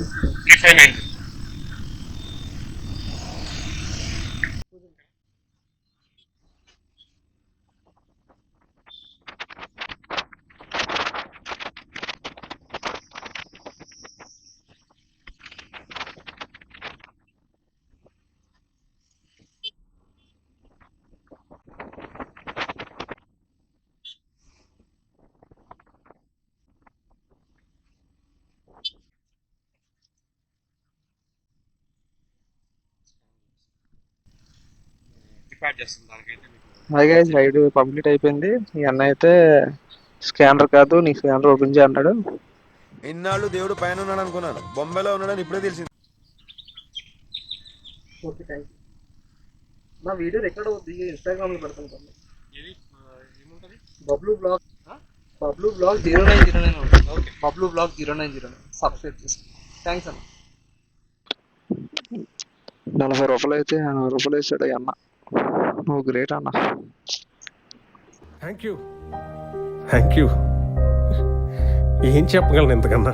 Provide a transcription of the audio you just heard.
3590. Record చేస్తుంది దానికైతే మీకు. హాయ్ గైస్, రైడ్ కంప్లీట్ అయిపోయింది. ఈ అన్న అయితే స్కానర్ కాదు, నీ స్కానర్ ఓపెన్ చేయి అన్నాడు. ఇన్నాళ్ళు దేవుడు పైన ఉన్నాడు అనుకున్నాను, బొంబాయిలో ఉన్నాడని ఇప్పుడే తెలిసింది. Okay, thank you. నా వీడియో రికార్డ్ అవుతుంది, ఇన్స్టాగ్రామ్ లో పెడతాను. ఏది ఏముంటుంది? బబ్లూ బ్లాగ్ 0909 ఉంటుంది. ఓకే, బబ్లూ బ్లాగ్ 0909 సబ్స్క్రైబ్ చేసి థ్యాంక్స్ అన్న. 40 రూపాయలు అయితే 40 రూపాయలు వేసాడు ఈ అన్న. నువ్వు గ్రేట్ అన్న. Thank you. ఏం చెప్పగలను ఇంతకన్నా?